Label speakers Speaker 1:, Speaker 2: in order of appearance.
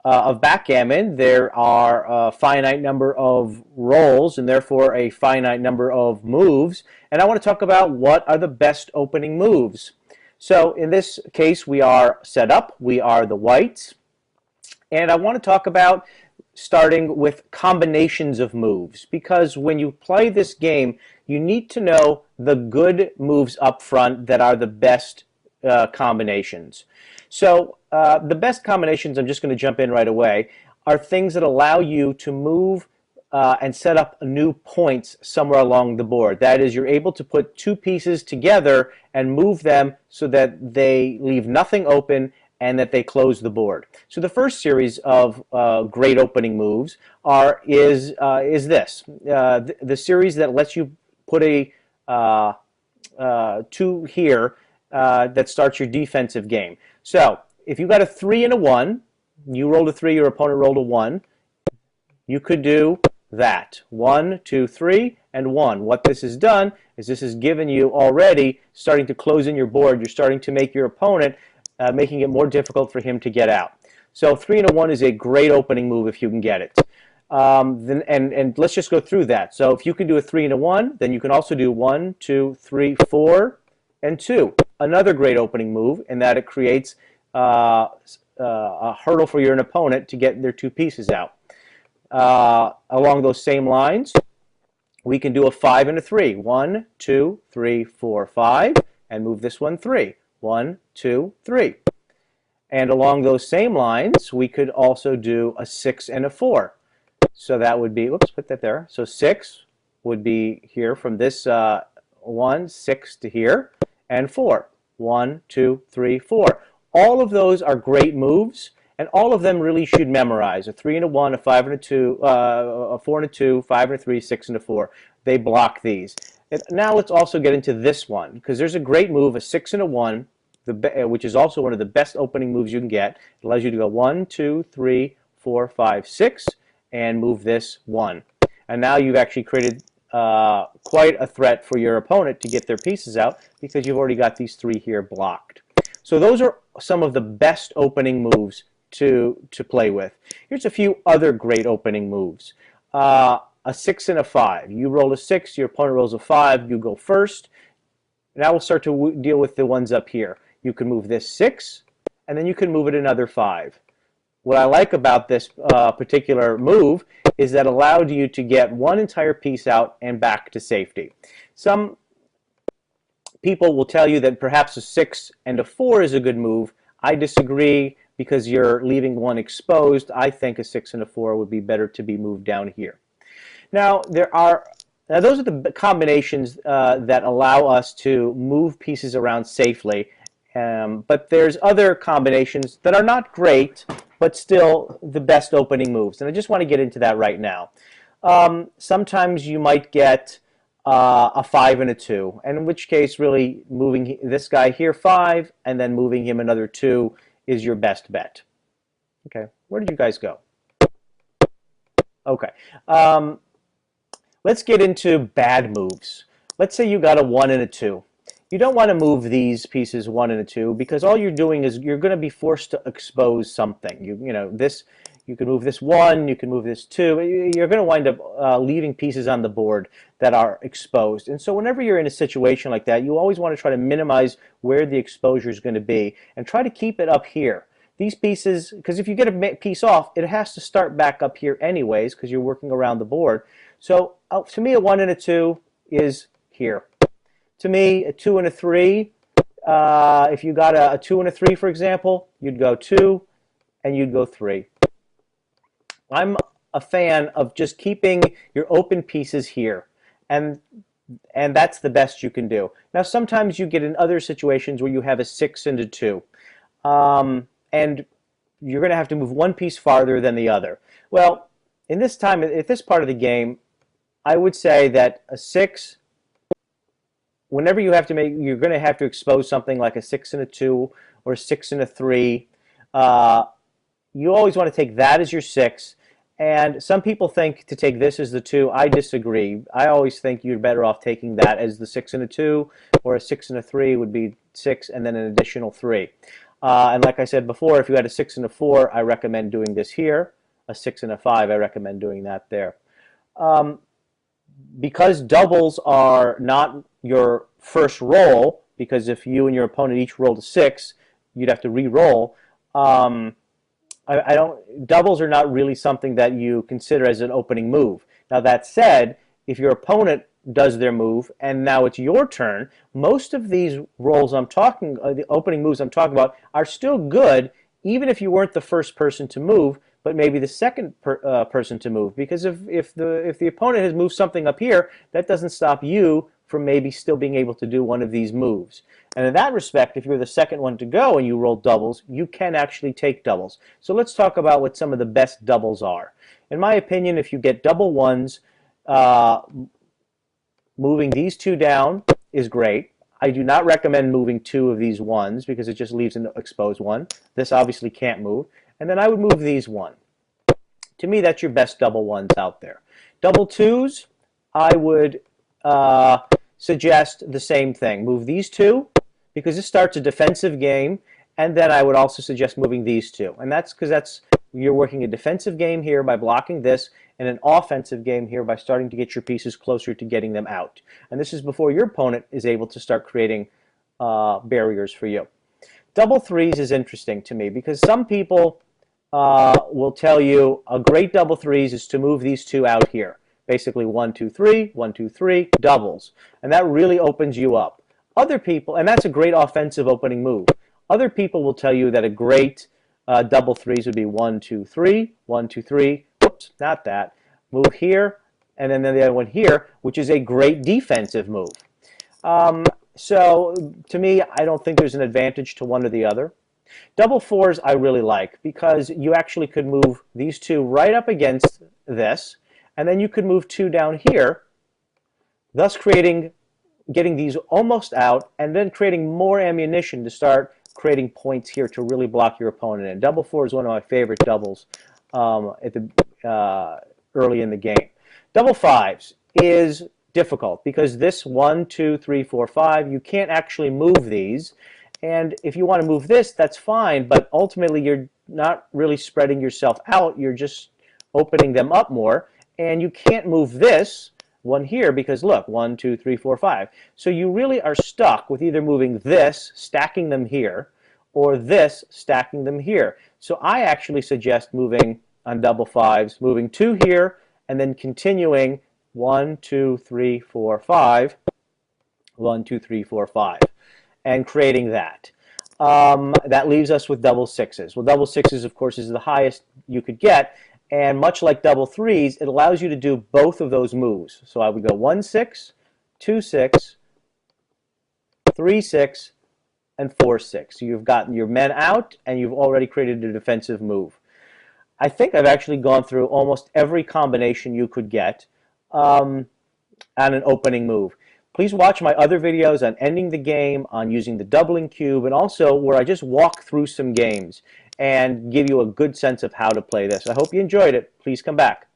Speaker 1: of backgammon, there are a finite number of rolls and therefore a finite number of moves. And I want to talk about what are the best opening moves. So in this case, we are set up. We are the whites. And I want to talk about starting with combinations of moves, because when you play this game, you need to know the good moves up front that are the best combinations. So the best combinations, I'm just going to jump in right away, are things that allow you to move and set up new points somewhere along the board. That is, you're able to put two pieces together and move them so that they leave nothing open and that they close the board. So the first series of great opening moves is this. The series that lets you put a 2 here that starts your defensive game. So if you got a 3 and a 1, you rolled a 3, your opponent rolled a 1, you could do that. 1, 2, 3, and 1. What this has done is this has given you already starting to close in your board. You're starting to make your opponent, making it more difficult for him to get out. So 3 and a 1 is a great opening move if you can get it. And let's just go through that. So if you can do a 3 and a 1, then you can also do 1, 2, 3, 4, and 2. Another great opening move in that it creates a hurdle for your opponent to get their two pieces out. Along those same lines, we can do a 5 and a 3. 1, 2, 3, 4, 5, and move this one 3. 1, 2, 3. And along those same lines, we could also do a 6 and a 4. So that would be, whoops, put that there. So 6 would be here from this 1, 6 to here, and 4. 1, 2, 3, 4. All of those are great moves, and all of them really should memorize. A 3 and a 1, a 5 and a 2, a 4 and a 2, 5 and a 3, 6 and a 4. They block these. And now let's also get into this one, because there's a great move, a 6 and a 1, which is also one of the best opening moves you can get. It allows you to go 1, 2, 3, 4, 5, 6, and move this 1. And now you've actually created quite a threat for your opponent to get their pieces out, because you've already got these 3 here blocked. So those are some of the best opening moves to play with. Here's a few other great opening moves. A 6 and a 5. You roll a 6, your opponent rolls a 5, you go first. Now we'll start to deal with the ones up here. You can move this 6, and then you can move it another 5. What I like about this particular move is that it allowed you to get one entire piece out and back to safety. Some people will tell you that perhaps a 6 and a 4 is a good move. I disagree, because you're leaving one exposed. I think a 6 and a 4 would be better to be moved down here. Now those are the combinations that allow us to move pieces around safely. But there's other combinations that are not great, but still the best opening moves. And I just want to get into that right now. Sometimes you might get a 5 and a 2, and in which case really moving this guy here 5 and then moving him another 2 is your best bet. Okay, where did you guys go? Okay, let's get into bad moves. Let's say you got a 1 and a 2. You don't want to move these pieces 1 and a 2, because all you're doing is you're going to be forced to expose something. You can move this 1, you can move this 2. You're going to wind up leaving pieces on the board that are exposed. And so whenever you're in a situation like that, you always want to try to minimize where the exposure is going to be and try to keep it up here. These pieces, because if you get a piece off, it has to start back up here anyways, because you're working around the board. So to me, a 1 and a 2 is here. To me, a 2 and a 3, if you got a 2 and a 3, for example, you'd go 2 and you'd go 3. I'm a fan of just keeping your open pieces here, and that's the best you can do. Now sometimes you get in other situations where you have a 6 and a 2, and you're going to have to move one piece farther than the other. Well, at this part of the game, I would say that a 6, whenever you're going to have to expose something like a 6 and a 2 or a 6 and a 3, you always want to take that as your 6. And some people think to take this as the 2. I disagree. I always think you're better off taking that as the 6 and a 2, or a 6 and a 3 would be 6 and then an additional 3. And like I said before, if you had a 6 and a 4, I recommend doing this here. A 6 and a 5, I recommend doing that there. Because doubles are not your first roll, because if you and your opponent each rolled a 6, you'd have to re-roll. Doubles are not really something that you consider as an opening move. Now that said, if your opponent does their move and now it's your turn, most of these rolls the opening moves I'm talking about are still good, even if you weren't the first person to move, but maybe the second person to move. Because if the opponent has moved something up here, that doesn't stop you from maybe still being able to do one of these moves. And in that respect, if you're the second one to go and you roll doubles, you can actually take doubles. So let's talk about what some of the best doubles are. In my opinion, if you get double ones, moving these two down is great. I do not recommend moving 2 of these ones because it just leaves an exposed one. This obviously can't move. And then I would move these 1. To me, that's your best double ones out there. Double 2s, I would suggest the same thing. Move these 2 because this starts a defensive game, and then I would also suggest moving these 2. And that's because you're working a defensive game here by blocking this, and an offensive game here by starting to get your pieces closer to getting them out. And this is before your opponent is able to start creating barriers for you. Double 3s is interesting to me because some people will tell you a great double 3s is to move these 2 out here. Basically 1, 2, 3, 1, 2, 3, doubles. And that really opens you up. Other people, and that's a great offensive opening move. Other people will tell you that a great double 3s would be 1, 2, 3, 1, 2, 3, whoops, not that. Move here, and then the other one here, which is a great defensive move. So to me, I don't think there's an advantage to one or the other. Double 4s I really like because you actually could move these 2 right up against this, and then you could move 2 down here, thus getting these almost out, and then creating more ammunition to start creating points here to really block your opponent in. Double 4 is one of my favorite doubles early in the game. Double 5s is difficult because this 1, 2, 3, 4, 5, you can't actually move these. And if you want to move this, that's fine, but ultimately you're not really spreading yourself out, you're just opening them up more. And you can't move this one here because look, 1, 2, 3, 4, 5. So you really are stuck with either moving this, stacking them here, or this, stacking them here. So I actually suggest moving on double 5s, moving 2 here, and then continuing 1, 2, 3, 4, 5, 1, 2, 3, 4, 5, and creating that. That leaves us with double 6s. Well, double 6s, of course, is the highest you could get. And much like double 3s, it allows you to do both of those moves. So I would go 1, 6, 2, 6, 3, 6, and 4, 6. So you've gotten your men out, and you've already created a defensive move. I think I've actually gone through almost every combination you could get on an opening move. Please watch my other videos on ending the game, on using the doubling cube, and also where I just walk through some games and give you a good sense of how to play this. I hope you enjoyed it. Please come back.